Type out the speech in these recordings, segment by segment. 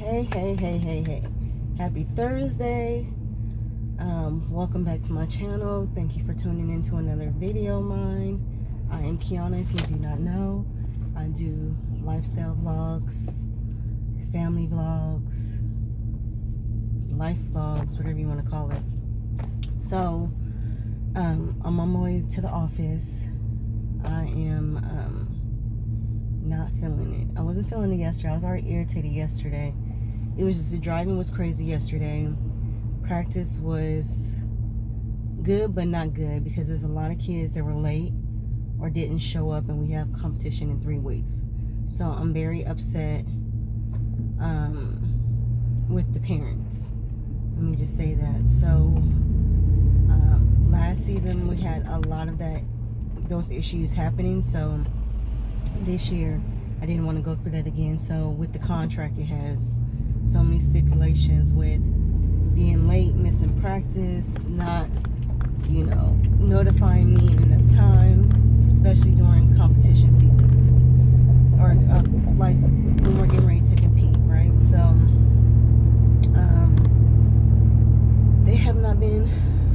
Hey. Happy Thursday. Welcome back to my channel. Thank you for tuning in to another video of mine. I am Kiana, if you do not know. I do lifestyle vlogs, family vlogs, life vlogs, whatever you want to call it. So, I'm on my way to the office. I am not feeling it. I wasn't feeling it yesterday. I was already irritated yesterday. It was just the driving was crazy yesterday. Practice was good but not good because there's a lot of kids that were late or didn't show up, and we have competition in 3 weeks. So I'm very upset with the parents. Let me just say that. So last season we had a lot of those issues happening. So this year I didn't want to go through that again. So with the contract, it has so many stipulations with being late, missing practice, not notifying me in enough time, especially during competition season, or like when we're getting ready to compete, right? So they have not been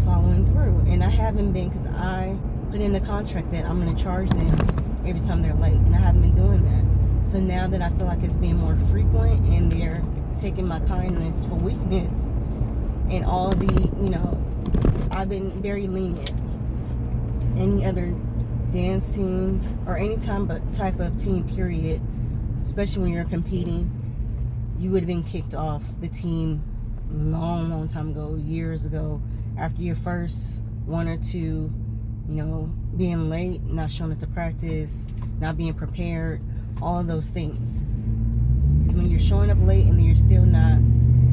following through, and I haven't been, because I put in the contract that I'm going to charge them every time they're late, and I haven't been doing that. So now that I feel like it's being more frequent and they're taking my kindness for weakness, and all I've been very lenient. Any other dance team or any type of team period, especially when you're competing, you would have been kicked off the team long time ago, years ago, after your first one or two, being late, not showing up to practice, not being prepared, all of those things. Because when you're showing up late and you're still not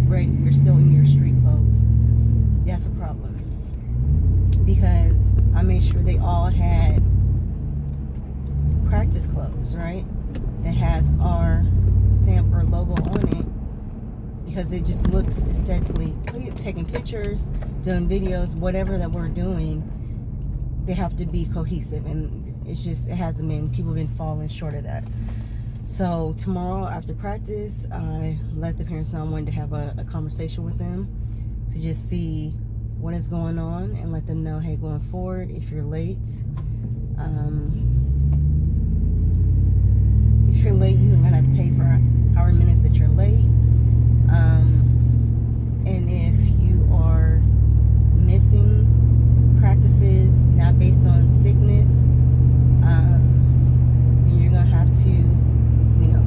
ready, you're still in your street clothes, that's a problem. Because I made sure they all had practice clothes, right, that has our stamp or logo on it, because it just looks aesthetically, taking pictures, doing videos, whatever that we're doing, they have to be cohesive, and it hasn't been. People have been falling short of that. So tomorrow after practice, I let the parents know I wanted to have a conversation with them to just see what is going on, and let them know, hey, going forward, if you're late, you're gonna have to pay for however minutes that you're late. And if you are missing practices not based on sickness, then you're gonna have to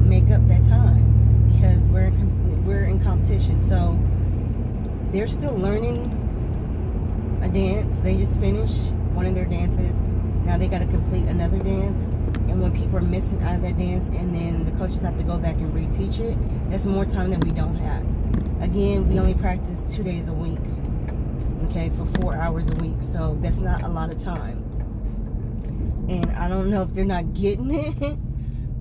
make up that time, because we're in competition. So they're still learning a dance. They just finished one of their dances. Now they got to complete another dance, and when people are missing out of that dance and then the coaches have to go back and reteach it, that's more time that we don't have. Again, we only practice 2 days a week, okay, for 4 hours a week, so that's not a lot of time. And I don't know if they're not getting it,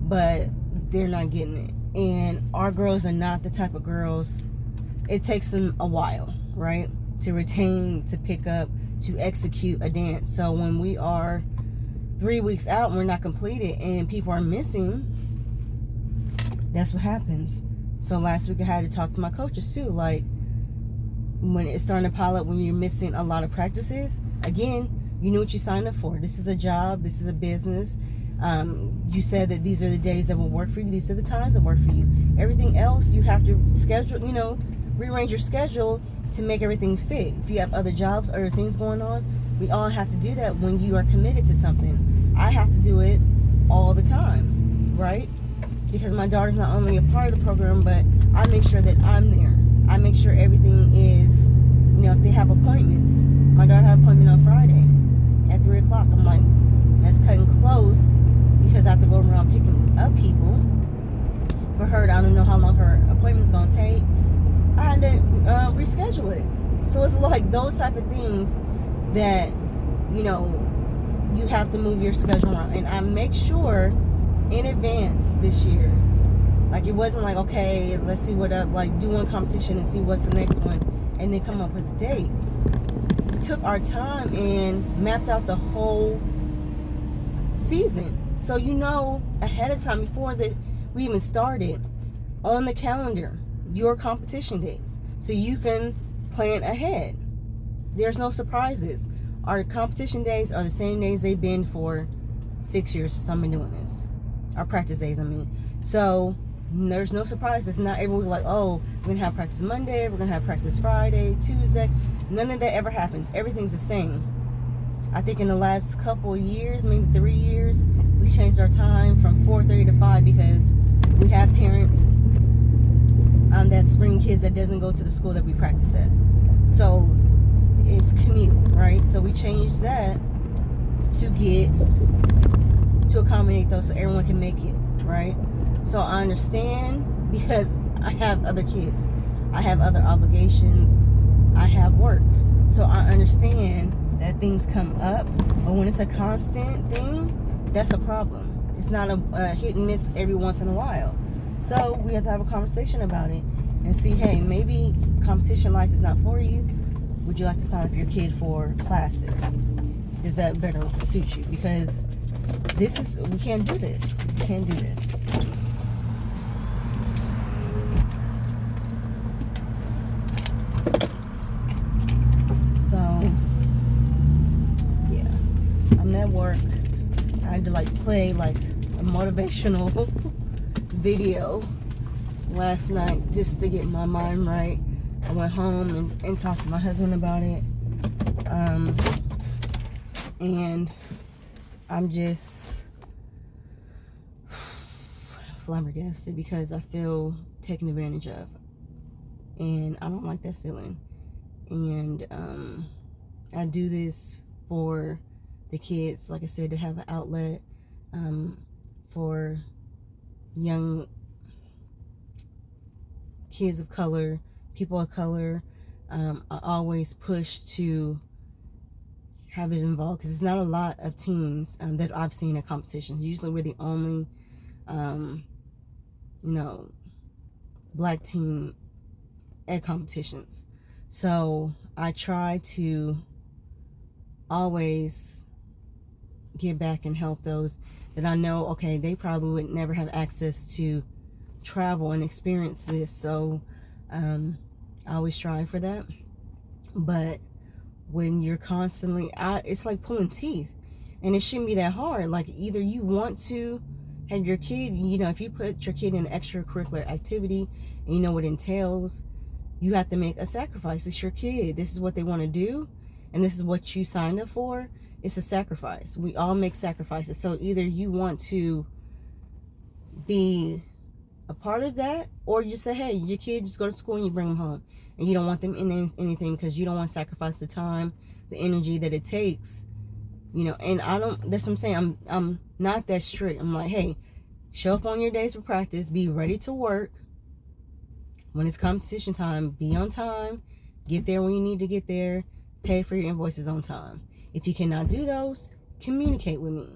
but they're not getting it. And our girls are not the type of girls, it takes them a while, right, to retain, to pick up, to execute a dance. So when we are 3 weeks out and we're not completed and people are missing, that's what happens. So last week I had to talk to my coaches too, like, when it's starting to pile up, when you're missing a lot of practices, again, you knew what you signed up for. This is a job, this is a business. You said that these are the days that will work for you, these are the times that work for you. Everything else you have to schedule, rearrange your schedule to make everything fit. If you have other jobs, other things going on, we all have to do that when you are committed to something. I have to do it all the time, right? Because my daughter's not only a part of the program, but I make sure that I'm there. I make sure everything is, if they have appointments. My daughter had an appointment on Friday at 3 o'clock. I'm like, that's cutting close, because I have to go around picking up people. For her, I don't know how long her appointment's going to take. I had to reschedule it. So it's like those type of things that, you have to move your schedule around. And I make sure in advance this year. Like, it wasn't like, okay, let's see what, do one competition and see what's the next one, and then come up with a date. We took our time and mapped out the whole season. So ahead of time, before we even started, on the calendar, your competition days so you can plan ahead. There's no surprises. Our competition days are the same days they've been for 6 years since I've been doing this. Our practice days, I mean. So there's no surprises. Not every week like, oh, we're going to have practice Monday, we're going to have practice Friday, Tuesday. None of that ever happens. Everything's the same. I think in the last couple of years, maybe 3 years, we changed our time from 4:30 to 5 because we have parents that bring kids that doesn't go to the school that we practice at. So it's commute, right? So we changed that to accommodate those so everyone can make it, right? So I understand because I have other kids. I have other obligations. I have work. So I understand that things come up, but when it's a constant thing, that's a problem. It's not a hit and miss every once in a while. So we have to have a conversation about it and see, hey, maybe competition life is not for you. Would you like to sign up your kid for classes? Does that better suit you? Because we can't do this. We can't do this. So, yeah, I'm at work. I had to play a motivational video last night just to get my mind right. I went home and talked to my husband about it. And I'm just flabbergasted because I feel taken advantage of. And I don't like that feeling. And I do this for the kids, like I said, to have an outlet for young kids of color, people of color. I always push to have it involved because it's not a lot of teams that I've seen at competitions. Usually we're the only black team at competitions. So I try to always give back and help those that I know, okay, they probably would never have access to travel and experience this. So I always strive for that. But when you're constantly, it's like pulling teeth. And it shouldn't be that hard. Like, either you want to have your kid, if you put your kid in an extracurricular activity and you know what it entails, you have to make a sacrifice. It's your kid. This is what they want to do. And this is what you signed up for. It's a sacrifice. We all make sacrifices. So either you want to be a part of that, or you say, hey, your kid just go to school and you bring them home. And you don't want them in anything because you don't want to sacrifice the time, the energy that it takes. And that's what I'm saying. I'm not that strict. I'm like, hey, show up on your days for practice, be ready to work. When it's competition time, be on time, get there when you need to get there, pay for your invoices on time. If you cannot do those, communicate with me.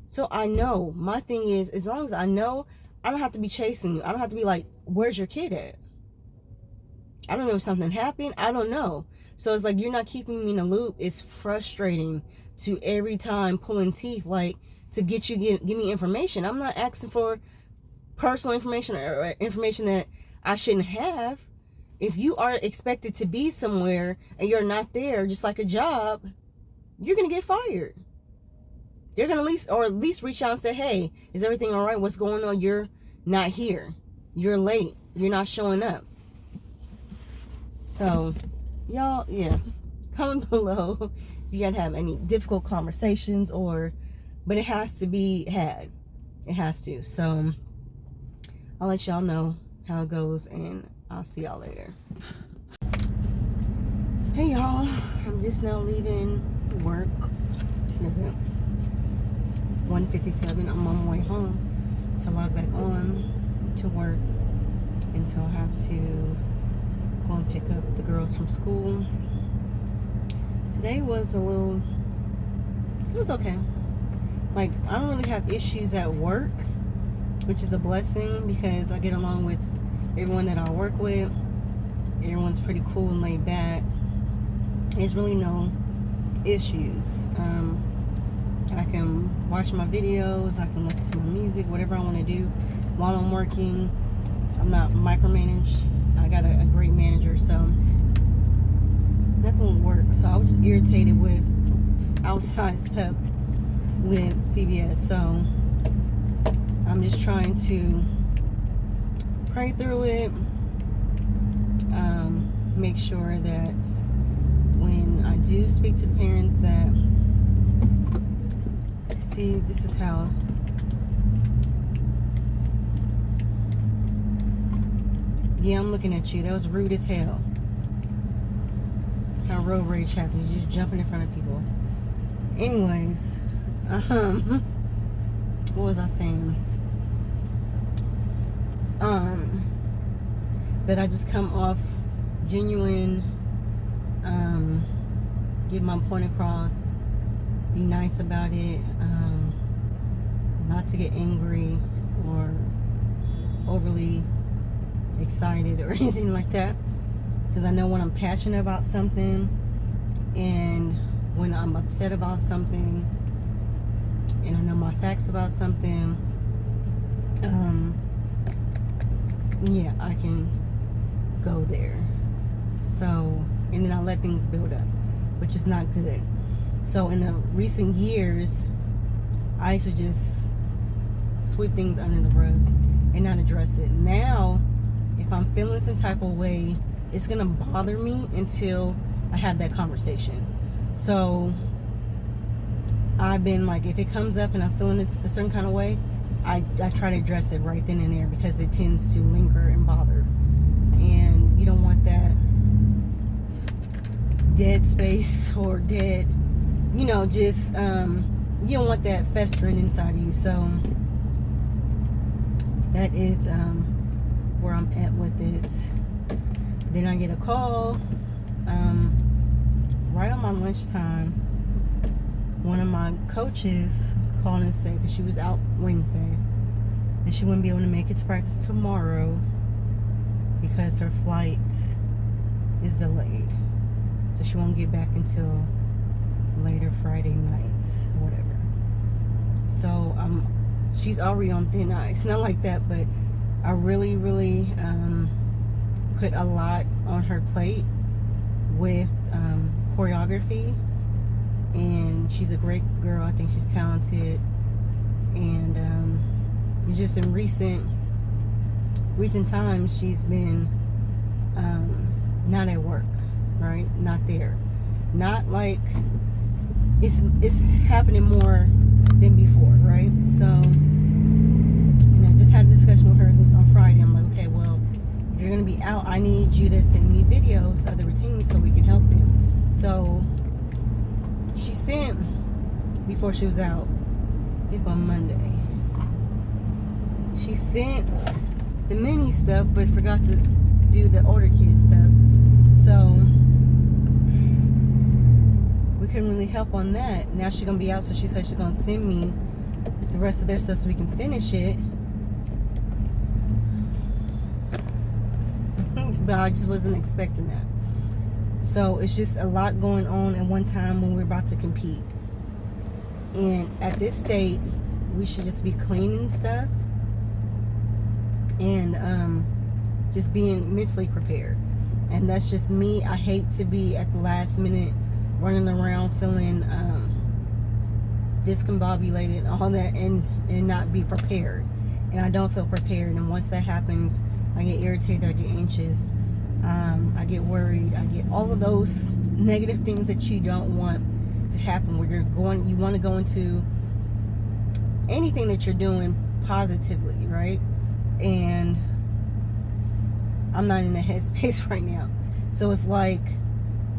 So I know, my thing is, as long as I know, I don't have to be chasing you. I don't have to be like, where's your kid at? I don't know if something happened. I don't know. So it's like, you're not keeping me in the loop. It's frustrating to every time pulling teeth, to get you, give me information. I'm not asking for personal information or information that I shouldn't have. If you are expected to be somewhere and you're not there, just like a job, you're going to get fired. They're going to at least reach out and say, hey, is everything all right? What's going on? You're not here. You're late. You're not showing up. So, y'all, yeah, comment below if you guys have any difficult conversations but it has to be had. It has to. So, I'll let y'all know how it goes, and I'll see y'all later. Hey, y'all. I'm just now leaving work. What is it? 1:57. I'm on my way home to log back on to work until I have to go and pick up the girls from school. Today was it was okay. I don't really have issues at work, which is a blessing because I get along with everyone that I work with. Everyone's pretty cool and laid back. There's really no issues. I can watch my videos, I can listen to my music, whatever I want to do while I'm working. I'm not micromanaged. I I got a great manager, so nothing would work. So I was just irritated with outside stuff with CVS. So I'm just trying to pray through it. Make sure that when I do speak to the parents that, see, this is how, yeah, I'm looking at you. That was rude as hell. How road rage happens. You're just jumping in front of people. Anyways, what was I saying? That I just come off genuine, get my point across, be nice about it, not to get angry or overly excited or anything like that, because I know when I'm passionate about something and when I'm upset about something and I know my facts about something, yeah, I can go there. So, and then I let things build up, which is not good. So in the recent years, I used to just sweep things under the rug and not address it. Now, if I'm feeling some type of way, it's gonna bother me until I have that conversation. So I've been like, if it comes up and I'm feeling it a certain kind of way, I try to address it right then and there, because it tends to linger and bother. And you don't want that dead space or dead, just, you don't want that festering inside of you. So that is where I'm at with it. Then I get a call right on my lunchtime. One of my coaches called and said, because she was out Wednesday and she wouldn't be able to make it to practice tomorrow because her flight is delayed, so she won't get back until later Friday night or whatever. So she's already on thin ice. Not like that, but I really put a lot on her plate with choreography, and she's a great girl. I think she's talented, and it's just in recent times she's been not at work, right? Not there. Not like it's happening more than before, right? So, and I just had a discussion with her this on Friday. I'm like, okay, well, if you're gonna be out, I need you to send me videos of the routines so we can help them. So she sent, before she was out, I think on Monday, she sent the mini stuff, but forgot to do the older kids stuff. So we couldn't really help on that. Now she's gonna be out, so she said she's gonna send me the rest of their stuff so we can finish it. But I just wasn't expecting that. So it's just a lot going on at one time when we're about to compete. And at this state, we should just be cleaning stuff and just being mentally prepared. And that's just me. I hate to be at the last minute running around feeling discombobulated and all that, and not be prepared. And I don't feel prepared. And once that happens, I get irritated, I get anxious, I get worried, I get all of those negative things that you don't want to happen, where you want to go into anything that you're doing positively, right? And I'm not in the headspace right now. So it's like,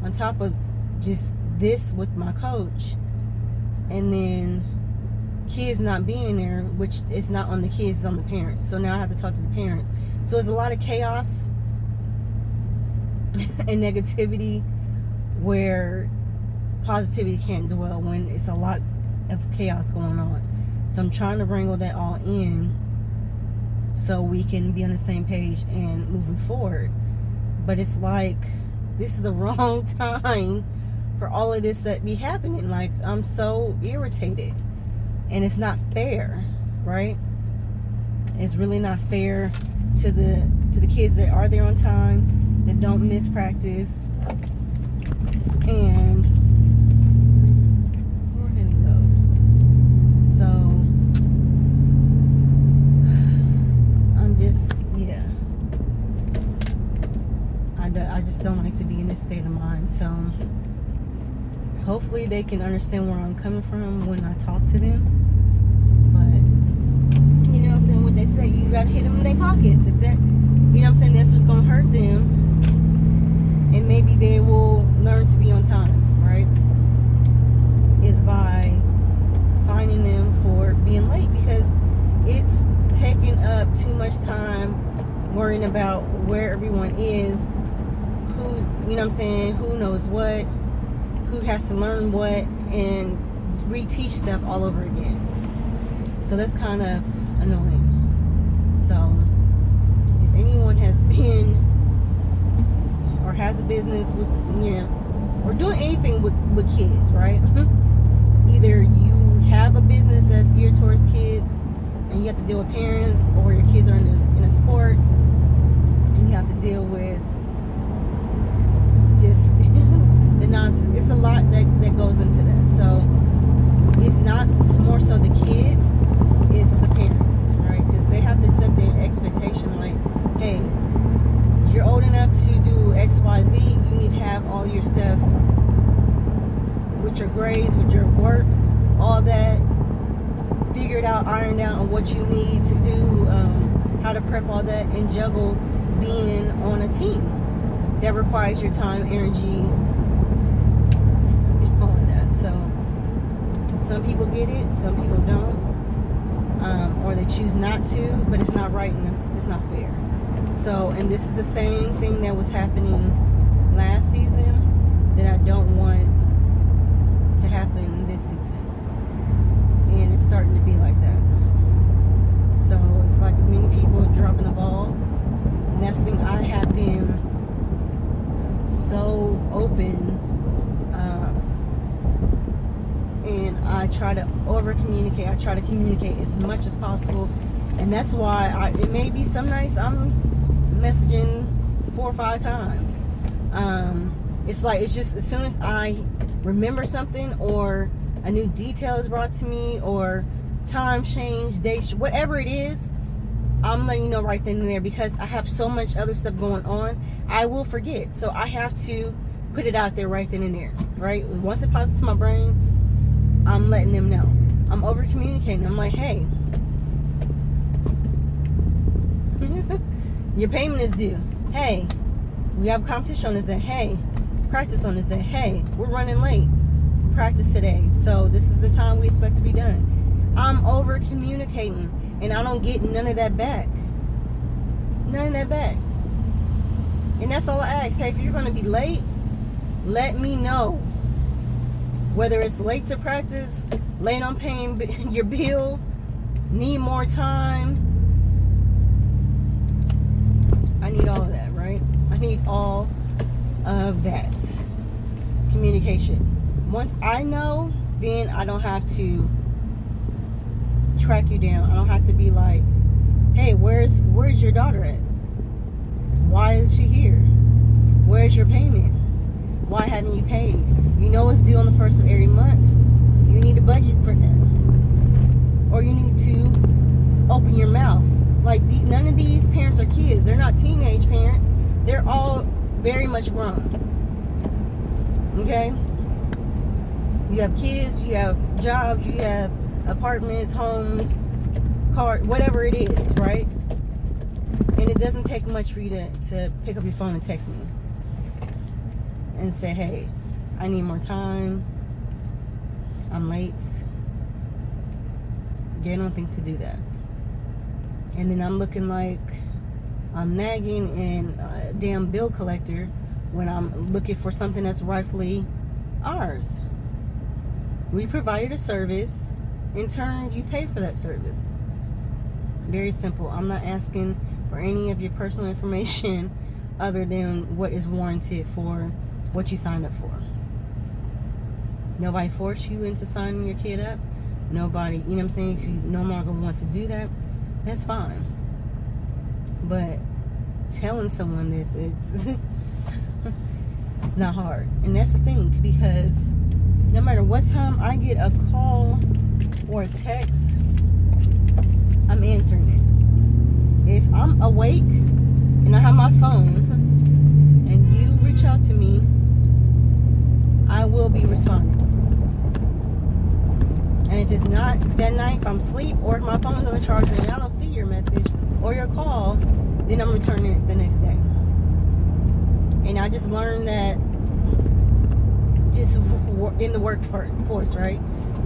on top of just this with my coach, and then kids not being there, which is not on the kids, it's on the parents. So now I have to talk to the parents. So it's a lot of chaos and negativity where positivity can't dwell when it's a lot of chaos going on. So I'm trying to wrangle that all in so we can be on the same page and moving forward. But it's like, this is the wrong time for all of this to be happening. Like, I'm so irritated, and it's not fair, right? It's really not fair to the to the kids that are there on time, that don't miss practice. And where did it go? So I'm just, yeah. I just don't like to be in this state of mind. So hopefully they can understand where I'm coming from when I talk to them. But, you know what I'm saying, what they say, you gotta hit them in their pockets. If that, you know what I'm saying, that's what's gonna hurt them. And maybe they will learn to be on time, right? Is by fining them for being late, because it's taking up too much time worrying about where everyone is, who's, you know what I'm saying, who knows what, who has to learn what, and reteach stuff all over again. So that's kind of annoying. So if anyone has been or has a business with, you know, or doing anything with kids, right? Either you have a business that's geared towards kids and you have to deal with parents, or your kids are in a sport and you have to deal with just the nonsense. It's a lot that goes into that. So it's not more so the kids, it's the parents, right? Because they have to set their expectation, like, hey, you're old enough to do X, Y, Z. You need to have all your stuff with your grades, with your work, all that figured out, ironed out on what you need to do, how to prep all that, and juggle being on a team that requires your time, energy, and all of that. So some people get it, some people don't, or they choose not to, but it's not right and it's not fair. So, and this is the same thing that was happening last season that I don't want to happen this season. And it's starting to be like that. So it's like many people dropping the ball. And that's the thing, I have been so open, and I try to over communicate. I try to communicate as much as possible. And that's why it may be some nights I'm messaging 4 or 5 times. It's like, it's just as soon as I remember something, or a new detail is brought to me, or time change, date, whatever it is, I'm letting you know right then and there, because I have so much other stuff going on, I will forget. So I have to put it out there right then and there, right? Once it pops to my brain, I'm letting them know. I'm over communicating. I'm like, hey, your payment is due. Hey, we have competition on this day. Hey, practice on this day. Hey, we're running late. Practice today. So this is the time we expect to be done. I'm over communicating, and I don't get none of that back. None of that back. And that's all I ask. Hey, if you're going to be late, let me know. Whether it's late to practice, late on paying your bill, need more time. I need all of that, right? I need all of that communication. Once I know, then I don't have to track you down. I don't have to be like, hey, where's your daughter at? Why is she here? Where's your payment? Why haven't you paid? You know it's due on the 1st of every month. You need a budget for that. Or you need to open your mouth. Like, none of these parents are kids. They're not teenage parents. They're all very much grown. Okay? You have kids, you have jobs, you have apartments, homes, cars, whatever it is, right? And it doesn't take much for you to pick up your phone and text me and say, hey, I need more time, I'm late. They don't think to do that. And then I'm looking like I'm nagging and a damn bill collector when I'm looking for something that's rightfully ours. We provided a service. In turn, you pay for that service. Very simple. I'm not asking for any of your personal information other than what is warranted for what you signed up for. Nobody forced you into signing your kid up. Nobody, you know what I'm saying? If you no longer want to do that, that's fine. But telling someone this is it's not hard. And that's the thing, because no matter what time I get a call or a text, I'm answering it. If I'm awake and I have my phone and you reach out to me, I will be responding. And if it's not that night, if I'm asleep or if my phone's on the charger and I don't see your message or your call, then I'm returning it the next day. And I just learned that just in the workforce, right?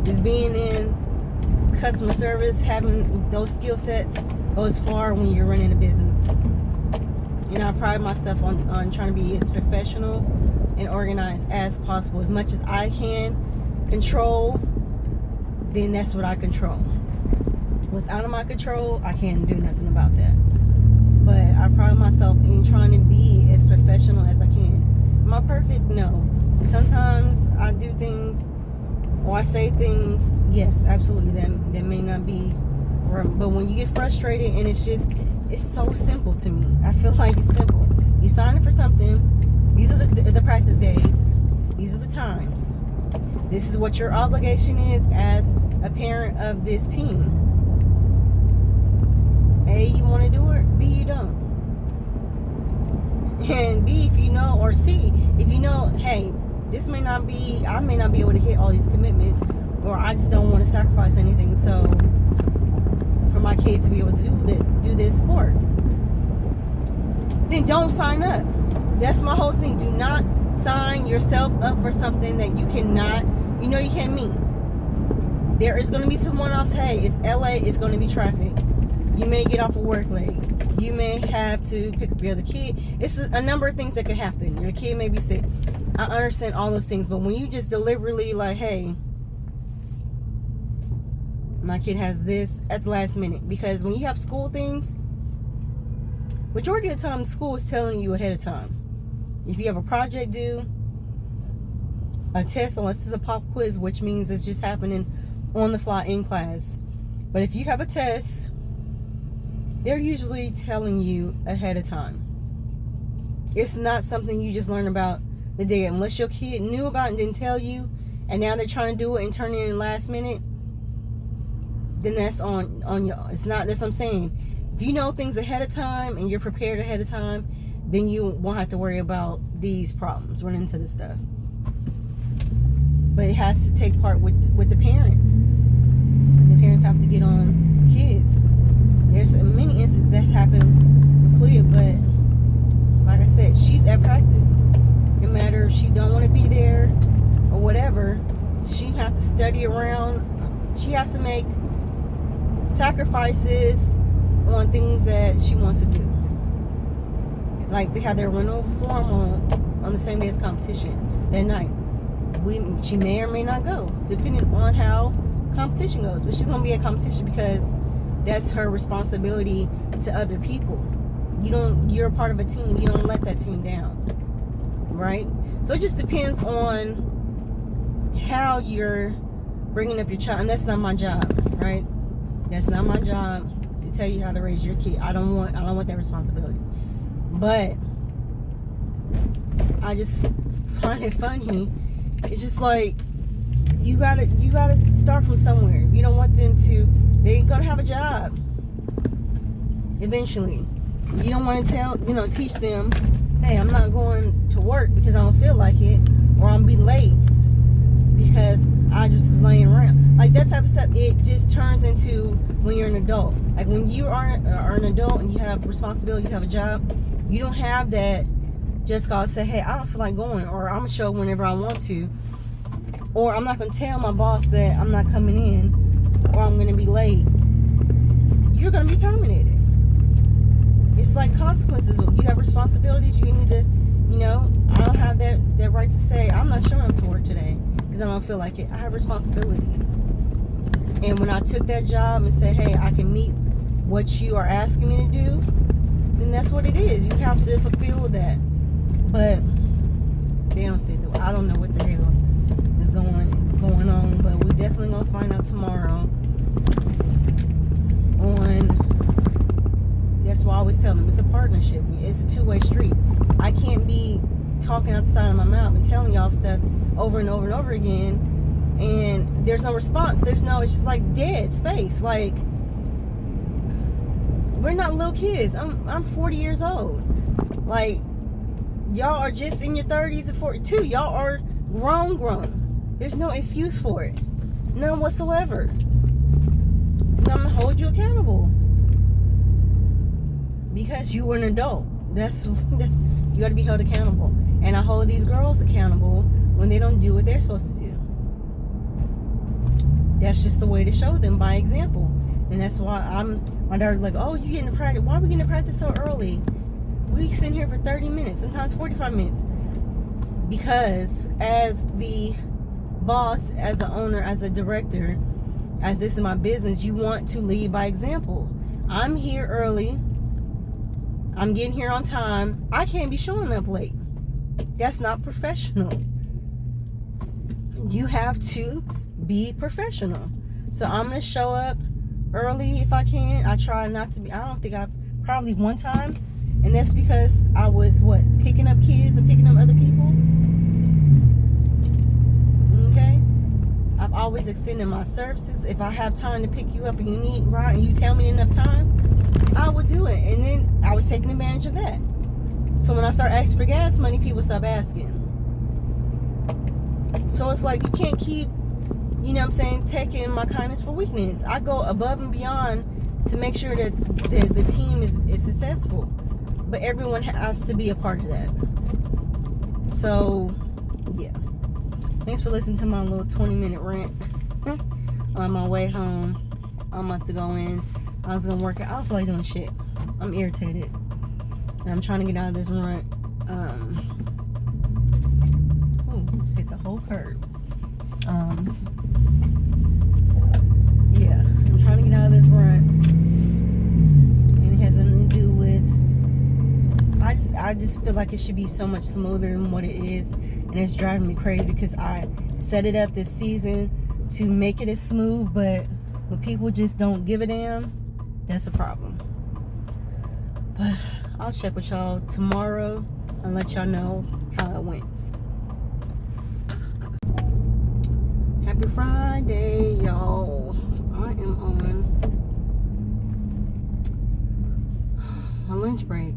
Just being in customer service, having those skill sets goes far when you're running a business. And I pride myself on trying to be as professional and organized as possible. As much as I can control, then that's what I control. What's out of my control, I can't do nothing about that. But I pride myself in trying to be as professional as I can. Am I perfect? No. Sometimes I do things or I say things, yes, absolutely, that may not be right. But when you get frustrated and it's so simple to me. I feel like it's simple. You sign up for something. These are the practice days. These are the times. This is what your obligation is as a parent of this team. A, you want to do it. B, you don't. And B, if you know, or C, if you know, hey, I may not be able to hit all these commitments, or I just don't want to sacrifice anything. So for my kid to be able to do this sport, then don't sign up. That's my whole thing. Do not sign yourself up for something that you cannot, you can't meet. There is going to be some one-offs. Hey, it's LA, it's going to be traffic. You may get off of work late. You may have to pick up your other kid. It's a number of things that could happen. Your kid may be sick. I understand all those things, but when you just deliberately like, hey, my kid has this at the last minute, because when you have school things, majority of the time, school is telling you ahead of time. If you have a project due, a test, unless it's a pop quiz, which means it's just happening on the fly in class. But if you have a test, they're usually telling you ahead of time. It's not something you just learn about the day, unless your kid knew about it and didn't tell you, and now they're trying to do it and turn it in last minute. Then that's on y'all. It's not. That's what I'm saying. If you know things ahead of time and you're prepared ahead of time, then you won't have to worry about these problems, running into this stuff. But it has to take part with the parents, and the parents have to get on kids. There's many instances that happen with Clea, but like I said, she's at practice. No matter if she don't want to be there or whatever, she have to study around. She has to make sacrifices on things that she wants to do. Like they have their rental form on the same day as competition that night. She may or may not go, depending on how competition goes. But she's gonna be at competition because that's her responsibility to other people. You're a part of a team. You don't let that team down, right? So it just depends on how you're bringing up your child, and that's not my job, right? That's not my job to tell you how to raise your kid. I don't want that responsibility. But I just find it funny. It's just like you gotta start from somewhere. You don't want them to. They're gonna have a job eventually. You don't want to teach them, hey, I'm not going to work because I don't feel like it, or I'm gonna be late because I just laying around. Like that type of stuff. It just turns into when you're an adult. Like when you are an adult and you have responsibilities, you have a job. You don't have that. Just gotta say, hey, I don't feel like going, or I'm gonna show up whenever I want to, or I'm not gonna tell my boss that I'm not coming in, or I'm gonna be late. You're gonna be terminated. It's like consequences. You have responsibilities. You need to, I don't have that right to say I'm not showing up to work today because I don't feel like it. I have responsibilities. And when I took that job and said, hey, I can meet what you are asking me to do, then that's what it is. You have to fulfill that. But they don't say that. I don't know what the hell is going on, but we definitely gonna find out tomorrow on That's why I always tell them it's a partnership. It's a two-way street. I can't be talking out the side of my mouth and telling y'all stuff over and over and over again, and there's no response. It's just like dead space. Like, we're not little kids. I'm 40 years old. Like, y'all are just in your 30s and 42. Y'all are grown. There's no excuse for it. None whatsoever. And I'm gonna hold you accountable. Because you were an adult. That's you gotta be held accountable. And I hold these girls accountable when they don't do what they're supposed to do. That's just the way to show them, by example. And that's why my daughter's like, oh, you getting to practice? Why are we getting to practice so early? We sit here for 30 minutes, sometimes 45 minutes. Because as the boss, as the owner, as a director, as this is my business, you want to lead by example. I'm here early. I'm getting here on time. I can't be showing up late. That's not professional. You have to be professional. So I'm going to show up early if I can. I try not to be. I don't think probably one time. And that's because I was, picking up kids and picking up other people. Okay? I've always extended my services. If I have time to pick you up and you need ride and you tell me enough time, I would do it. And then I was taking advantage of that. So when I start asking for gas money, people stop asking. So it's like, you can't keep, taking my kindness for weakness. I go above and beyond to make sure that the team is successful. But everyone has to be a part of that. So, yeah. Thanks for listening to my little 20-minute rant on my way home. I'm about to go in. I was going to work out. I don't feel like doing shit. I'm irritated. And I'm trying to get out of this rut. Just hit the whole curb. Yeah. I'm trying to get out of this rut. And it has nothing to do with... I just feel like it should be so much smoother than what it is. And it's driving me crazy because I set it up this season to make it as smooth. But when people just don't give a damn, that's a problem. But I'll check with y'all tomorrow and let y'all know how it went. Happy Friday, y'all. I am on my lunch break.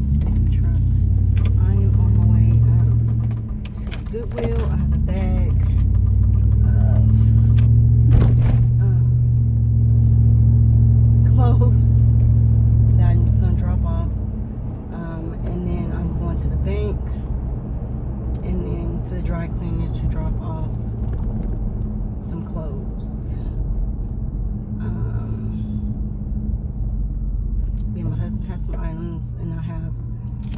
Just in the truck. I am on my way to Goodwill. I have a bag of clothes that I'm just gonna drop off, and then I'm going to the bank, and then to the dry cleaner to drop off some clothes. Yeah, my husband has some items, and I have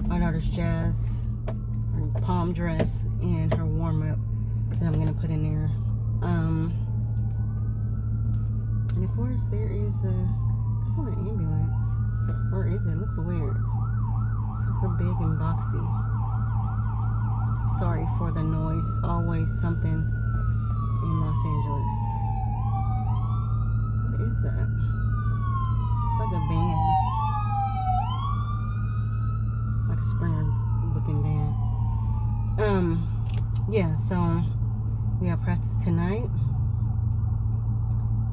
my daughter's Jazz, her prom dress, and her warm-up that I'm gonna put in there. And of course there is it's on an ambulance. Or is it? It looks weird. Super big and boxy. So sorry for the noise. It's always something in Los Angeles. What is that? It's like a van. Like a Springer looking van. Yeah, so we have practice tonight.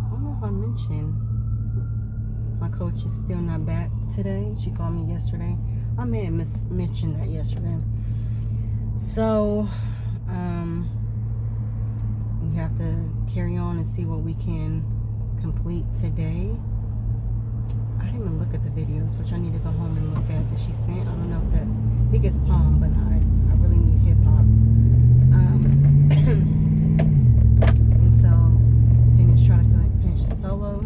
I don't know if I mentioned my coach is still not back today. She called me yesterday. I may have mentioned that yesterday. So, we have to carry on and see what we can complete today. I didn't even look at the videos, which I need to go home and look at that she sent. I don't know if that's, I think it's Palm, but I really need hip hop. And so, try to finish a solo.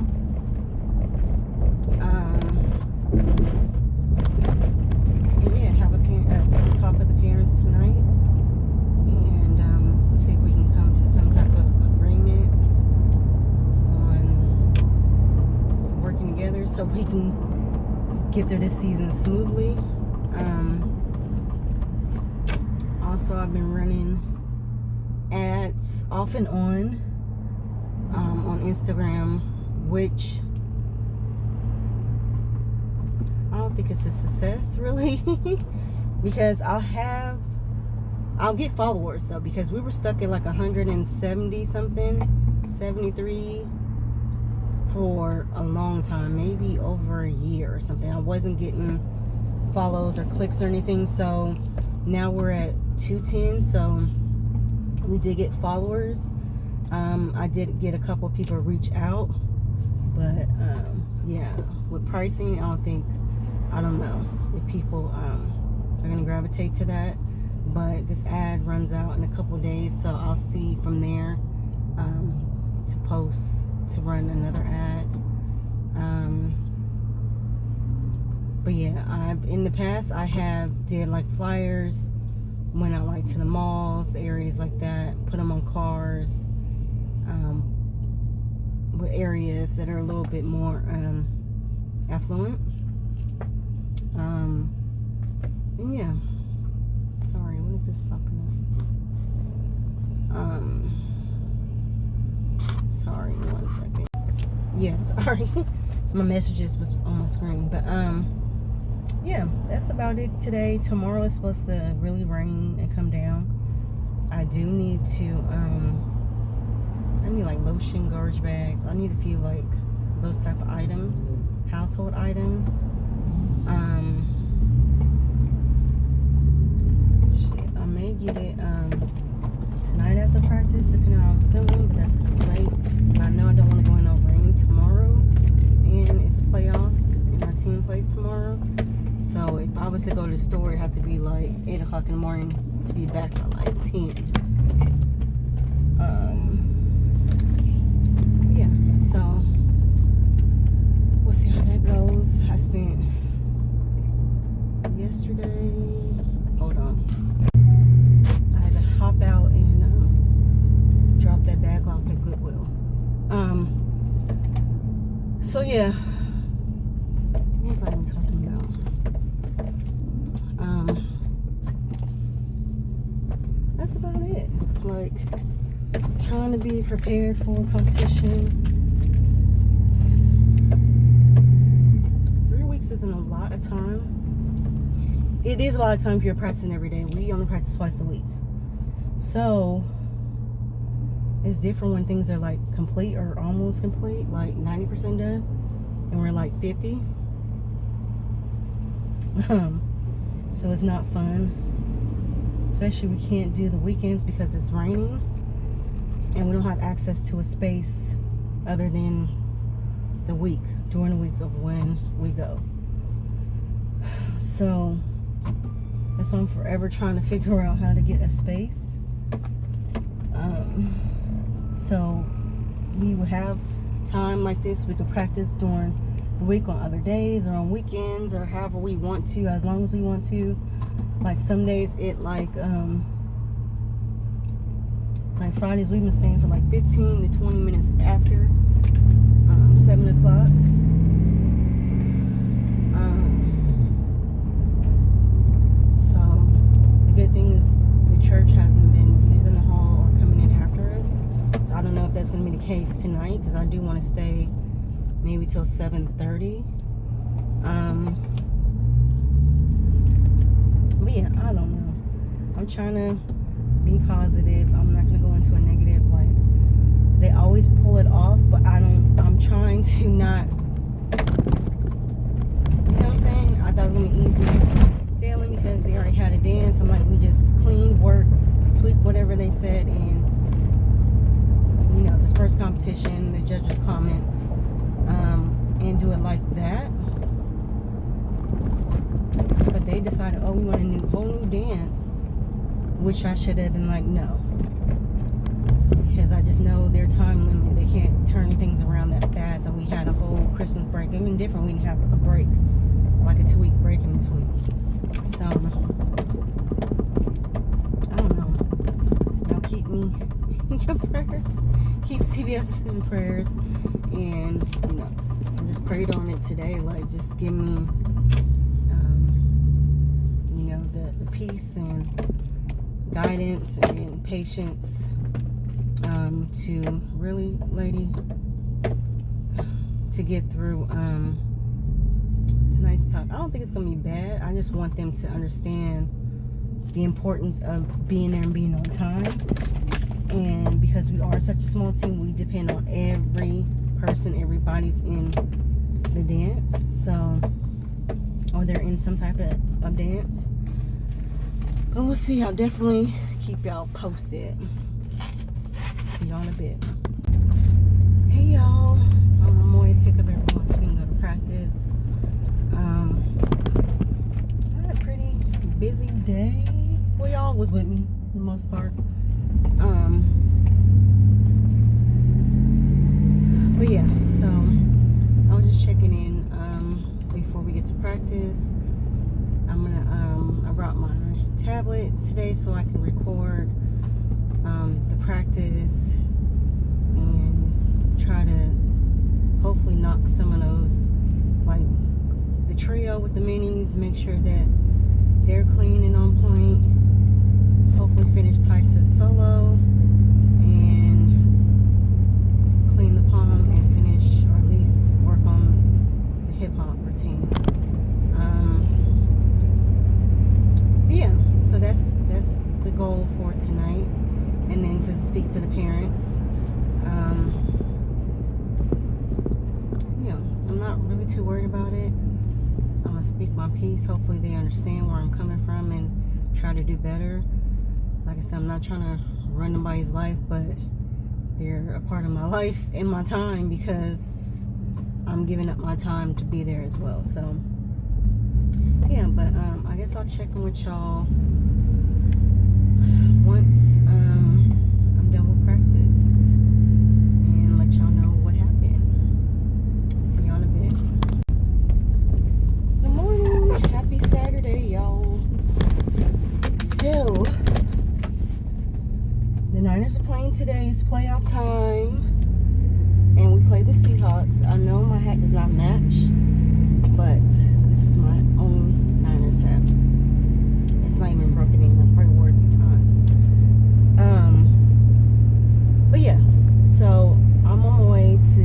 And yeah, have a talk with the parents tonight, and see if we can come to some type of agreement on working together so we can get through this season smoothly. Also, I've been running ads off and on Instagram, which don't think it's a success really. Because I'll get followers though, because we were stuck at like 170 something, 73 for a long time, maybe over a year or something. I wasn't getting follows or clicks or anything, so now we're at 210. So we did get followers. I did get a couple of people reach out, but yeah, with pricing, I don't know if people are gonna gravitate to that. But this ad runs out in a couple of days, so I'll see from there to run another ad. But yeah, in the past I have did like flyers, went out like to the malls, areas like that, put them on cars, with areas that are a little bit more affluent. And yeah. Sorry, what is this popping up? Sorry, 1 second. Yeah, sorry. My messages was on my screen. But yeah, that's about it today. Tomorrow is supposed to really rain and come down. I do need to I need like lotion, garbage bags. I need a few like those type of items, household items. I may get it tonight after practice, depending on how I'm feeling, but that's late. And I know I don't want to go in no rain tomorrow, and it's playoffs, and our team plays tomorrow. So if I was to go to the store, it'd have to be like 8 o'clock in the morning to be back by like 10. Yeah, so we'll see how that goes. I spent yesterday, hold on, I had to hop out and drop that bag off at Goodwill. So yeah, what was I even talking about? That's about it. Like, trying to be prepared for competition. 3 weeks isn't a lot of time. It is a lot of time if you're practicing every day. We only practice twice a week. So it's different when things are like complete or almost complete, like 90% done, and we're like 50. So it's not fun. Especially we can't do the weekends because it's raining, and we don't have access to a space other than the week, during the week of when we go. So that's why I'm forever trying to figure out how to get a space. So we would have time like this. We could practice during the week on other days or on weekends or however we want to, as long as we want to. Like some days it like Fridays we've been staying for like 15 to 20 minutes after 7 o'clock. So the good thing is the church hasn't been using the hall or coming in after us. So I don't know if that's going to be the case tonight, because I do want to stay maybe till 7:30. But yeah, I don't know. I'm trying to be positive. I'm not going to go into a negative. Like, they always pull it off, but I'm trying to not, you know what I'm saying? I thought it was going to be easy sailing because they already had a dance. I'm like, we just cleaned, work, tweak whatever they said, and you know, the first competition, the judges' comments, and do it like that. But they decided, oh, we want a whole new dance, which I should have been like, no, because I just know their time limit. They can't turn things around that fast, and we had a whole Christmas break. Even different, we didn't have a break, like a 2-week break in between. So I don't know. Y'all keep me in your prayers. Keep CBS in prayers, and you know, I just prayed on it today. Like, just give me, you know, the peace and guidance and patience to really, lady, to get through tonight's nice talk. I don't think it's gonna be bad. I just want them to understand the importance of being there and being on time. And because we are such a small team, we depend on every person. Everybody's in the dance, so, or they're in some type of dance. But we'll see. I'll definitely keep y'all posted. See y'all in a bit. Hey y'all, I'm on my way to pick up everyone so we can go to practice. I had a pretty busy day. Well, y'all was with me for the most part. But yeah, so I was just checking in before we get to practice. I'm gonna I brought my tablet today so I can record the practice and try to hopefully knock some of those, like the trio with the minis, make sure that they're clean and on point. Hopefully finish Tice's solo and clean the palm and finish, or at least work on the hip hop routine. Yeah, so that's the goal for tonight, and then to speak to the parents. I'm not really too worried about it. I'm gonna speak my piece. Hopefully they understand where I'm coming from and try to do better. Like I said, I'm not trying to run nobody's life, but they're a part of my life and my time, because I'm giving up my time to be there as well. So yeah, but I guess I'll check in with y'all once I'm done with practice and let y'all know what happened. See y'all in a bit. Good morning. Happy Saturday, y'all. So the Niners are playing today. It's playoff time, and we play the Seahawks. I know my hat does not match, but this is my only Niners hat. It's not even broken in. I probably wore it a few times. But yeah, so I'm on my way to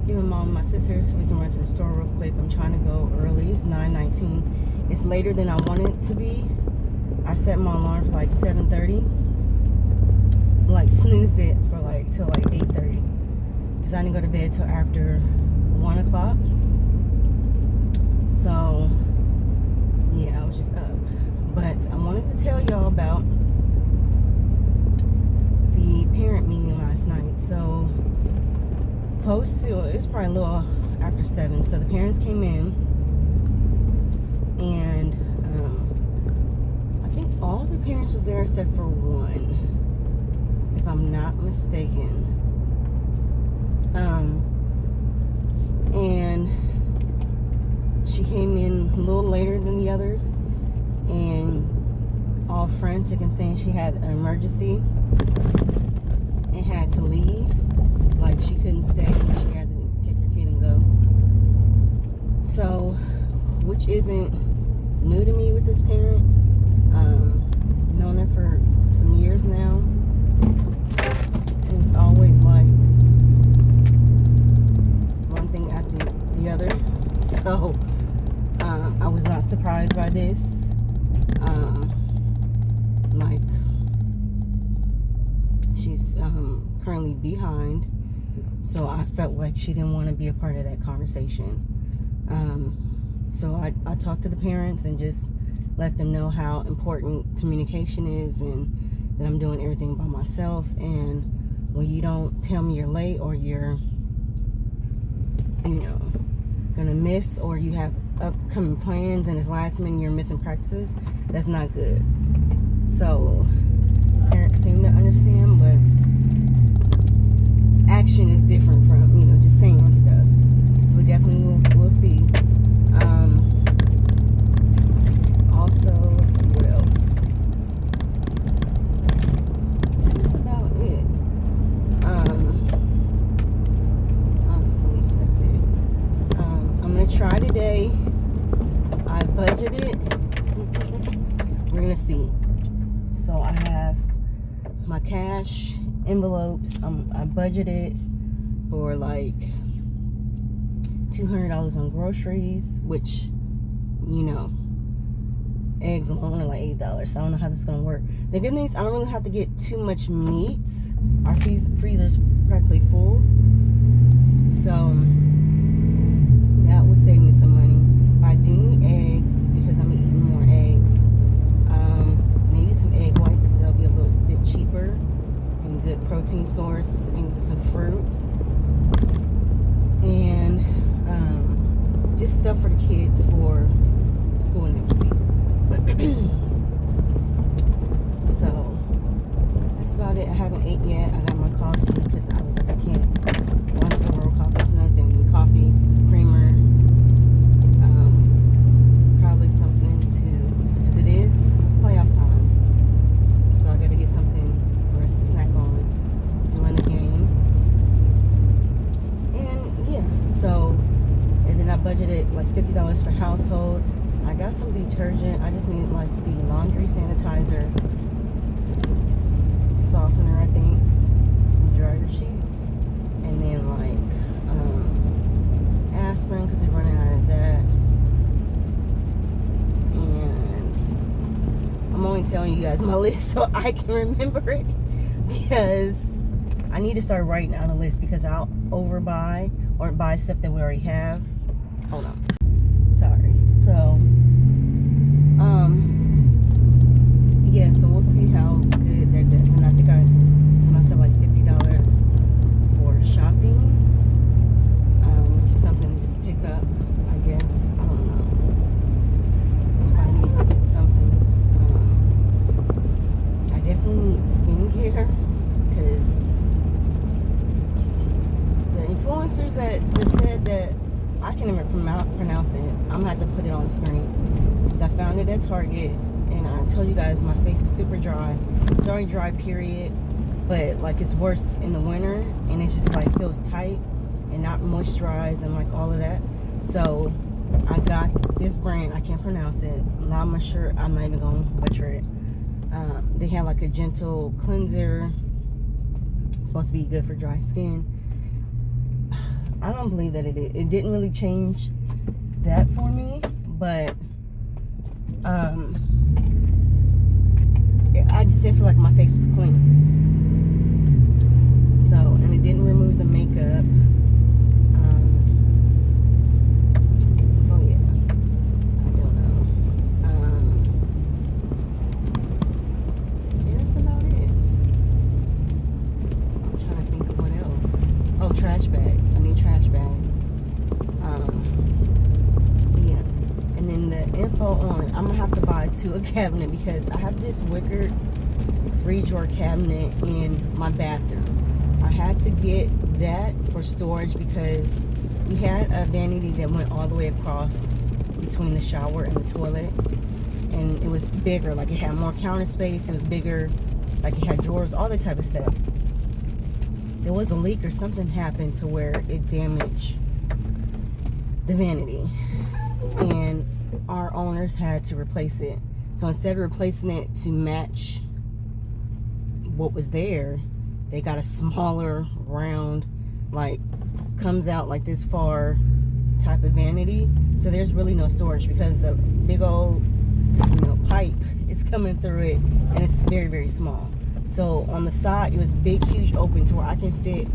give my mom and my sister so we can run to the store real quick. I'm trying to go early. It's 9:19. It's later than I want it to be. I set my alarm for like 7:30. Like snoozed it for like till like 8:30, because I didn't go to bed till after 1 o'clock. So yeah, I was just up. But I wanted to tell y'all about the parent meeting last night. So close to, it was probably a little after 7. So the parents came in, and I think all the parents was there except for one, if I'm not mistaken. And she came in a little later than the others, and all frantic and saying she had an emergency and had to leave. Like she couldn't stay, she had to take her kid and go. So, which isn't new to me with this parent. Known her for some years now. And it's always like one thing after the other. So I was not surprised by this. Like she's currently behind, so I felt like she didn't want to be a part of that conversation. So I talked to the parents and just let them know how important communication is, and that I'm doing everything by myself, and when you don't tell me you're late, or you're, gonna miss, or you have upcoming plans and it's last minute, you're missing practices, that's not good. So the parents seem to understand, but action is different from, just saying stuff. So we definitely will see. Also, let's see what else. That's about it. Honestly, that's it. I'm gonna try today. I budgeted. We're gonna see. So I have my cash envelopes. I budgeted for like $200 on groceries, which you know, eggs alone are like $8. So I don't know how this is gonna work. The good thing is I don't really have to get too much meat. Our freezer's practically full, so that will save me some money. But I do need eggs because I'm eating more eggs. Maybe some egg whites because that'll be a little bit cheaper and good protein source, and some fruit, and just stuff for the kids for school next week. So that's about it. I haven't ate yet. I got my coffee because I was like, I can't go into the world. Coffee is another thing. I need coffee, creamer, probably something to, as it is playoff time, so I got to get something for us to snack on during the game. And yeah, so, and then I budgeted like $50 for household. I got some detergent. I just need like the laundry sanitizer, softener, I think, and dryer sheets, and then like aspirin because we're running out of that. And I'm only telling you guys my list so I can remember it, because I need to start writing out a list because I'll overbuy or buy stuff that we already have. Hold on. Sorry. So, yeah, so we'll see how good that does. And I think I gave myself like $50 for shopping, which is something to just pick up, I guess. I don't know if I need to get something. I definitely need skincare because the influencers that said that, I can't even pronounce it. I'm gonna have to put it on the screen because I found it at Target, and I told you guys my face is super dry. It's already dry, period, but like it's worse in the winter, and it's just like feels tight and not moisturized and like all of that. So I got this brand. I can't pronounce it. I'm not sure. I'm not even gonna butcher it. They had like a gentle cleanser. It's supposed to be good for dry skin. I don't believe that it didn't really change that for me, but I just didn't feel like my face was clean. So, and it didn't remove the makeup. So yeah, I don't know. Yeah, that's about it. I'm trying to think of what else. Oh, trash bags. I need trash bags. Yeah. And then the info on, I'm gonna have to buy a cabinet because I have this wicker 3-drawer cabinet in my bathroom. I had to get that for storage because we had a vanity that went all the way across between the shower and the toilet, and it was bigger. Like it had more counter space. It was bigger. Like it had drawers, all that type of stuff. There was a leak or something happened to where it damaged the vanity, and our owners had to replace it. So instead of replacing it to match what was there, they got a smaller, round, like comes out like this far type of vanity. So there's really no storage because the big old, pipe is coming through it, and it's very, very small. So on the side, it was big, huge open to where I can fit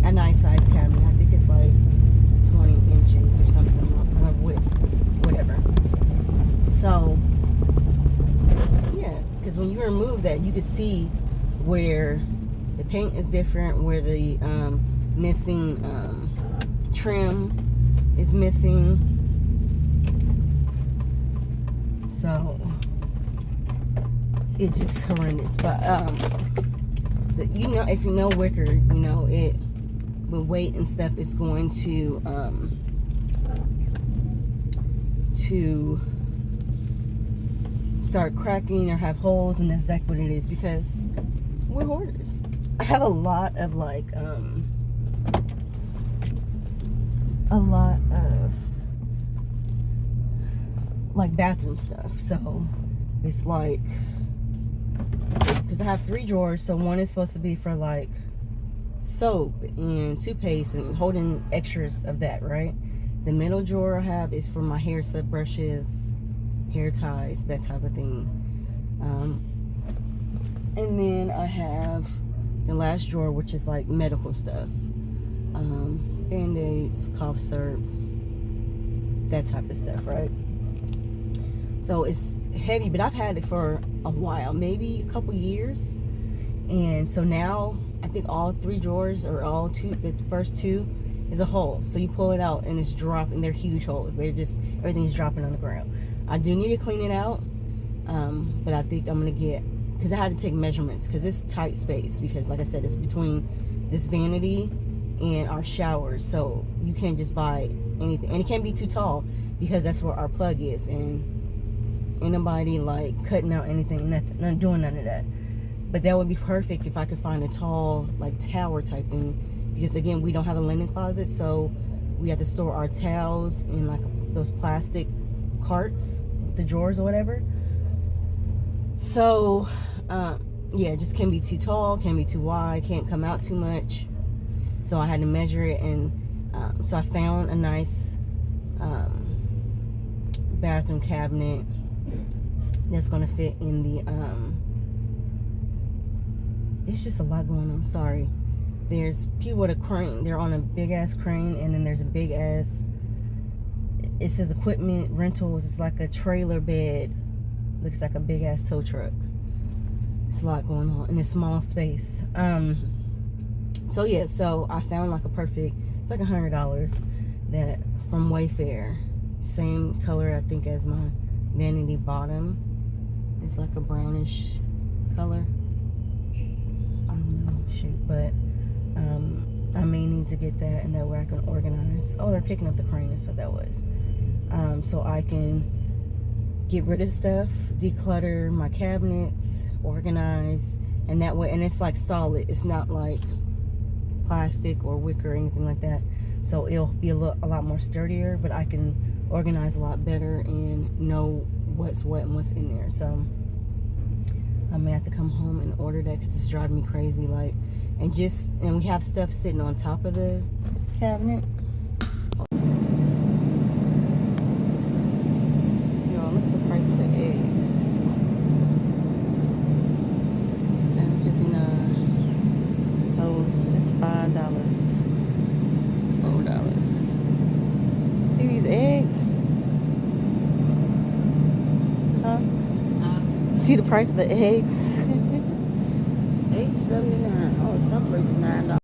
a nice size cabinet. I think it's like 20 inches or something of width, whatever. So, yeah, because when you remove that, you can see where the paint is different, where the missing trim is missing. So it's just horrendous. But if you know wicker, it with weight and stuff is going to start cracking or have holes, and that's exactly what it is because we're hoarders. I have a lot of bathroom stuff. So it's like, because I have 3 drawers, so one is supposed to be for soap and toothpaste and holding extras of that, right? The middle drawer I have is for my hair set brushes, hair ties, that type of thing. And then I have the last drawer, which is like medical stuff. Band-aids, cough syrup, that type of stuff, right? So it's heavy, but I've had it for a while, maybe a couple years. And so now I think all 3 drawers, or all 2, the first 2 is a hole. So you pull it out and it's dropping. They're huge holes. They're just, everything's dropping on the ground. I do need to clean it out, but I think I'm gonna get, because I had to take measurements, because it's tight space, because like I said, it's between this vanity and our showers, so you can't just buy anything, and it can't be too tall, because that's where our plug is, and ain't nobody like cutting out anything, nothing, not doing none of that. But that would be perfect if I could find a tall like tower type thing, because again, we don't have a linen closet, so we have to store our towels in like those plastic carts, the drawers or whatever. So yeah, it just can't be too tall, can't be too wide, can't come out too much. So I had to measure it, and so I found a nice bathroom cabinet that's gonna fit in the it's just a lot going on, sorry. There's people with a crane, they're on a big ass crane, and then there's a big ass, it says equipment rentals. It's like a trailer bed, looks like a big ass tow truck. It's a lot going on in a small space. So yeah, so I found like a perfect, it's like $100 that from Wayfair, same color I think as my vanity bottom. It's like a brownish color, I don't know, shoot, but I may need to get that, and that way I can organize. Oh, they're picking up the crane, that's what that was. So I can get rid of stuff, declutter my cabinets, organize, and that way, and it's like solid, it's not like plastic or wicker or anything like that, so it'll be a lot more sturdier, but I can organize a lot better and know what's what and what's in there. So I may have to come home and order that, because it's driving me crazy. Like, and we have stuff sitting on top of the cabinet. Y'all, look at the price of the eggs. $7.59. Oh, that's $5. $4. See these eggs? Huh? See the price of the eggs? $8.79. Oh, some places $9.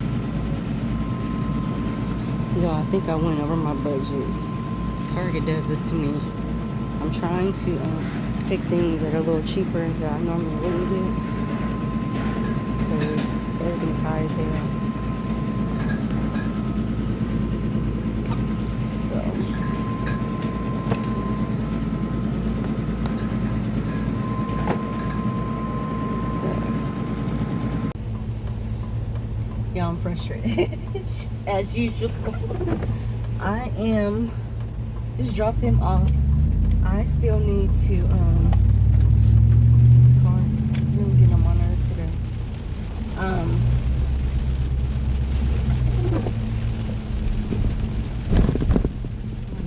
Yo, I think I went over my budget. Target does this to me. I'm trying to pick things that are a little cheaper that I normally wouldn't get, because everything's high as hell. So yeah, I'm frustrated as usual. I am just drop them off. I still need to this car's really getting on my nerves today. I'm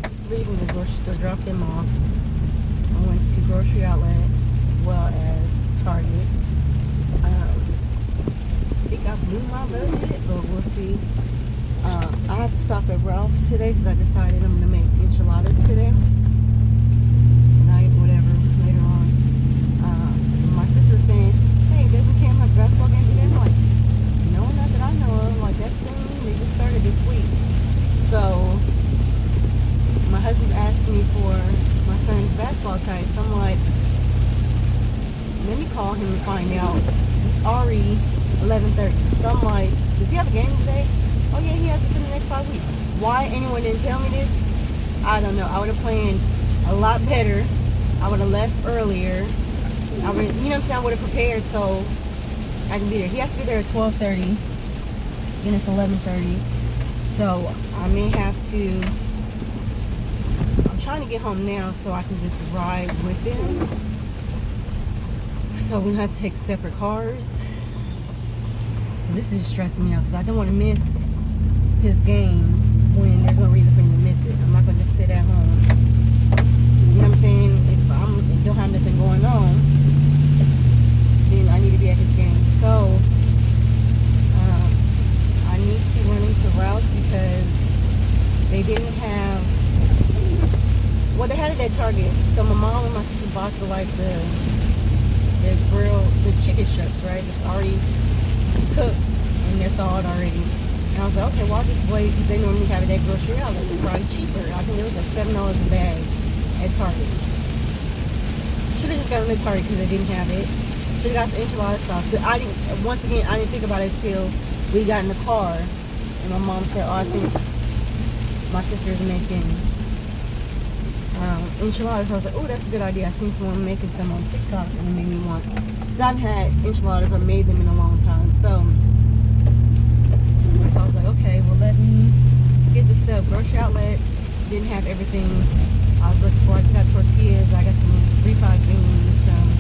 just leaving the grocery store, drop them off. I went to grocery outlet as well as Target. I think I blew my budget, but we'll see. I have to stop at Ralph's today, because I decided I'm gonna make enchiladas today, tonight, whatever, later on. My sister was saying, hey, doesn't Cam have a basketball game today? I'm like, no, not that I know of. Like, that's soon. They just started this week. So my husband's asking me for my son's basketball tights. So I'm like, let me call him and find out. It's already 11:30. So I'm like, does he have a game today? Oh yeah, he has it for the next 5 weeks. Why anyone didn't tell me this, I don't know. I would have planned a lot better. I would have left earlier. I would, you know what I'm saying? I would have prepared so I can be there. He has to be there at 12:30. Then it's 11:30. So I may have to. I'm trying to get home now so I can just ride with them. So we have to take separate cars. So this is just stressing me out, because I don't want to miss his game when there's no reason for him to miss miss it. I'm not gonna just sit at home. You know what I'm saying? If I don't have nothing going on, then I need to be at his game. So I need to run into Routes because they didn't have. Well, they had it at Target. So my mom and my sister bought the chicken strips, right? It's already cooked and they're thawed already. And I was like, okay, well, I'll just wait because they normally have it at grocery outlet. It's probably cheaper. I think it was like $7 a bag at Target. Should have just got them at Target because they didn't have it. Should have got the enchilada sauce. But I didn't. Once again, I didn't think about it till we got in the car, and my mom said, "Oh, I think my sister's making enchiladas." So I was like, "Oh, that's a good idea." I seen someone making some on TikTok, and it made me want. Because I've had enchiladas or made them in a long time, so I was like, okay, well, let me get the stuff. Grocery outlet didn't have everything I was looking for. I took out tortillas. I got some refried beans, some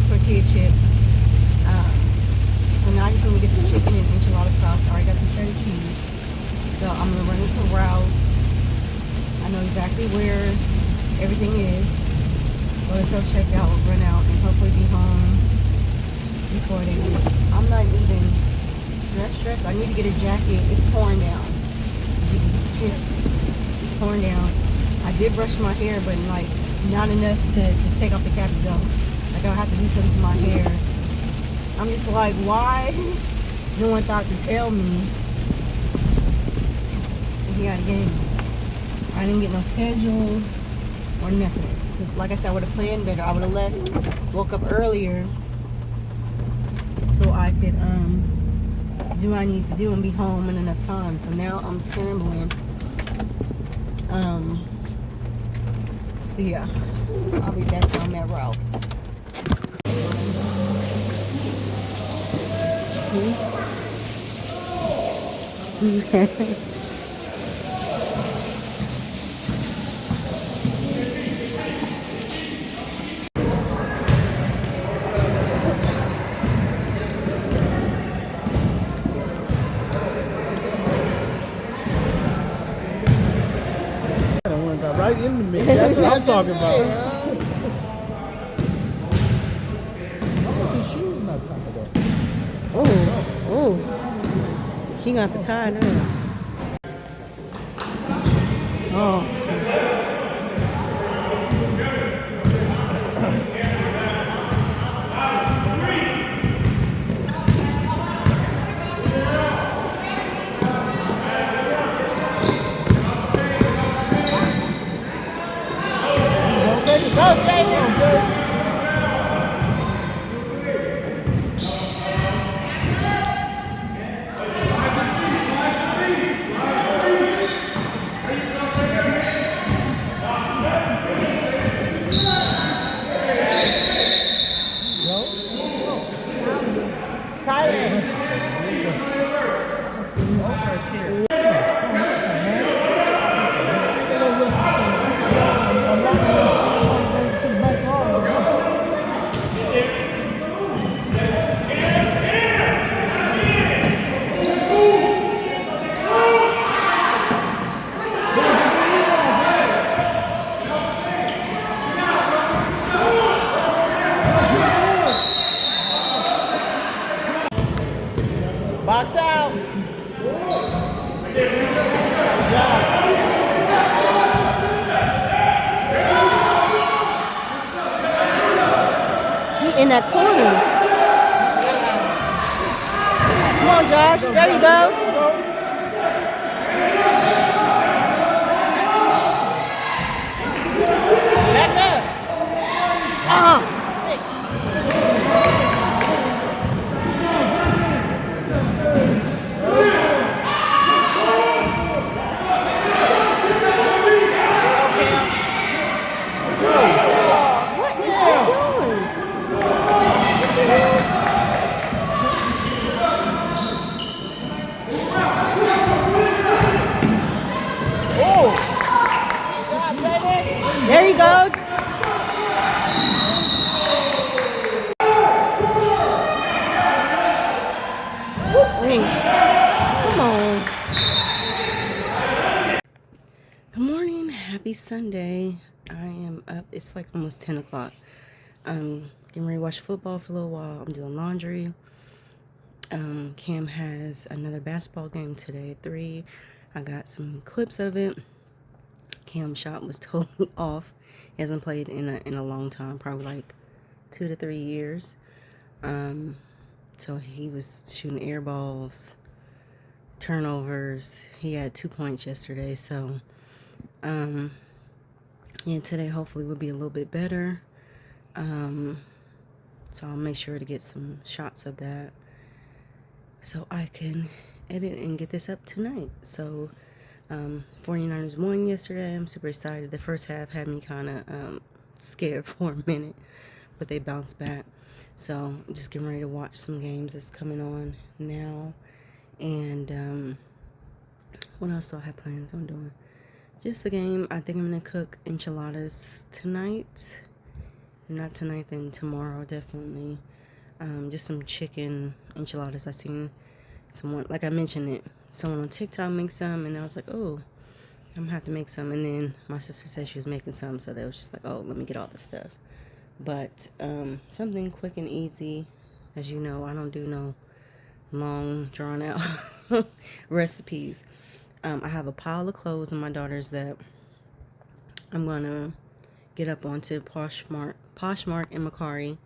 tortilla chips. So now I just need to get the chicken and enchilada sauce. I already got the shredded cheese. So I'm going to run into Rouse. I know exactly where everything is. Go to self-checkout, run out, and hopefully be home before they leave. I'm not even stressed. I need to get a jacket. It's pouring down. It's pouring down. I did brush my hair, but like not enough to just take off the cap and go. Like I'll have to do something to my hair. I'm just like, why? No one thought to tell me he had a game. I didn't get no schedule or nothing. Because like I said, I would have planned better. I would have left, woke up earlier so I could do what I need to do and be home in enough time. So now I'm scrambling. So yeah, I'll be back home at Ralph's. Right into me. That's what I'm talking about. His shoes not tied up. Oh, he got the tie now. Oh. Go, Jaden! Box out. He in that corner. Come on, Josh. There you go. Back up. What is he doing? There you go. Come on. Come Sunday. I am up. It's like almost 10 o'clock. I'm getting ready to watch football for a little while. I'm doing laundry. Cam has another basketball game today at 3. I got some clips of it. Cam's shot was totally off. He hasn't played in a long time, probably like 2 to 3 years. So he was shooting air balls, turnovers. He had 2 points yesterday. So, yeah, today hopefully will be a little bit better. So I'll make sure to get some shots of that so I can edit and get this up tonight. So 49ers won yesterday. I'm super excited. The first half had me kind of scared for a minute, but they bounced back. So I'm just getting ready to watch some games that's coming on now. And what else do I have plans on doing? Just the game. I think I'm going to cook enchiladas tonight. Not tonight, then tomorrow, definitely. Just some chicken enchiladas. I seen someone, like I mentioned it, someone on TikTok make some, and I was like, oh, I'm going to have to make some. And then my sister said she was making some, so they was just like, oh, let me get all the stuff. But something quick and easy. As you know, I don't do no long, drawn-out recipes. I have a pile of clothes of my daughter's that I'm going to get up onto Poshmark and Mercari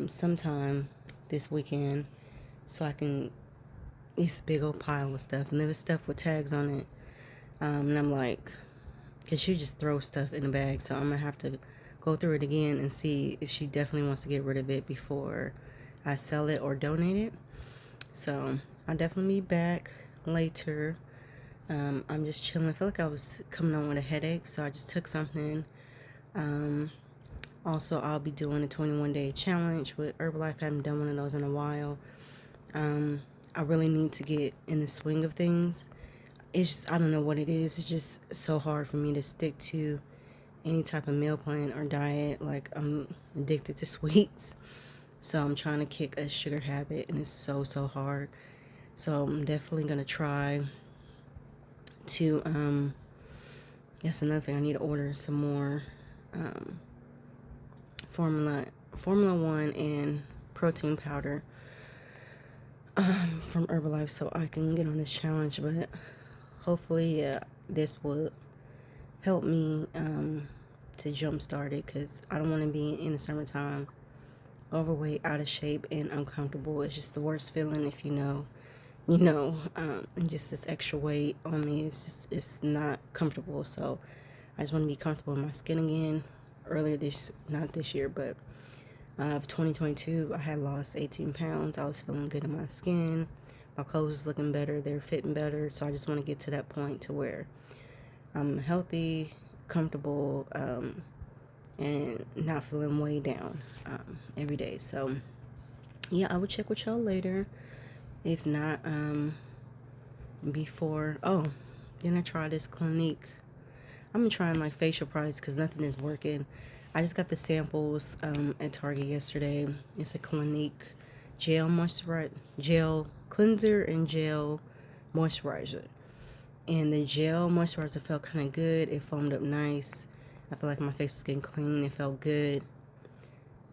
sometime this weekend, so I can. It's a big old pile of stuff, and there was stuff with tags on it, and I'm like, cause she just throws stuff in a bag, so I'm gonna have to go through it again and see if she definitely wants to get rid of it before I sell it or donate it. So I'll definitely be back later. I'm just chilling. I feel like I was coming on with a headache, so I just took something. Also, I'll be doing a 21-day challenge with Herbalife. I haven't done one of those in a while. I really need to get in the swing of things. It's just, I don't know what it is. It's just so hard for me to stick to any type of meal plan or diet. Like, I'm addicted to sweets. So I'm trying to kick a sugar habit, and it's so hard. So I'm definitely going to try to, that's another thing. I need to order some more Formula 1 and protein powder from Herbalife so I can get on this challenge. But hopefully this will help me to jumpstart it, because I don't want to be in the summertime overweight, out of shape, and uncomfortable. It's just the worst feeling. If you know, and just this extra weight on me, it's not comfortable. So I just want to be comfortable in my skin again. Not this year, but of 2022, I had lost 18 pounds. I was feeling good in my skin. My clothes was looking better. They're fitting better. So I just want to get to that point to where I'm healthy, comfortable, and not feeling way down every day. So yeah, I will check with y'all later. If not, before. Oh, then I try this Clinique. I'm trying my facial products because nothing is working. I just got the samples at Target yesterday. It's a Clinique gel cleanser and gel moisturizer. And the gel moisturizer felt kind of good. It foamed up nice. I feel like my face was getting clean. It felt good.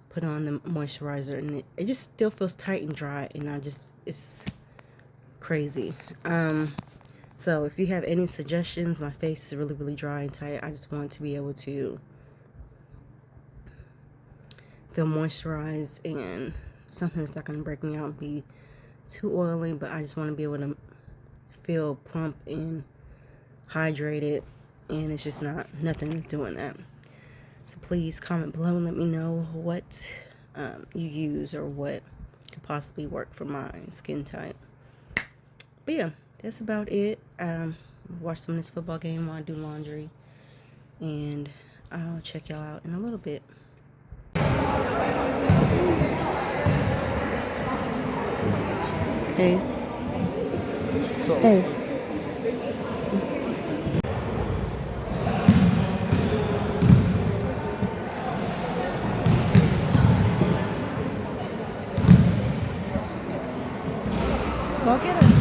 Put on the moisturizer, and it just still feels tight and dry. And it's crazy. So if you have any suggestions, my face is really dry and tight. I just want to be able to feel moisturized and something that's not going to break me out and be too oily, but I just want to be able to feel plump and hydrated, and it's just nothing doing that. So please comment below and let me know what you use or what could possibly work for my skin type. But yeah, that's about it. Watch some of this football game while I do laundry, and I'll check y'all out in a little bit. Case. So, Case. Go get him.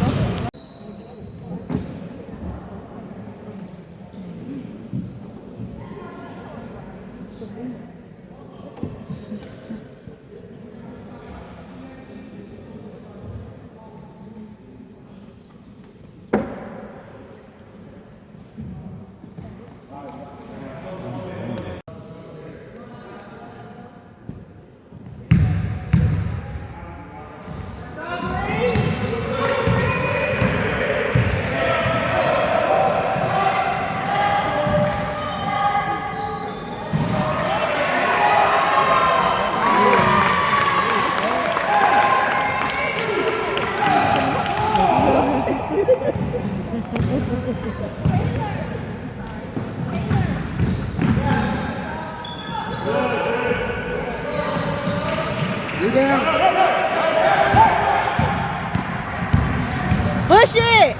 Push it!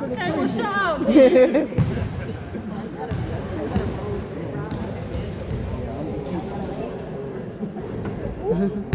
Okay, well, show out.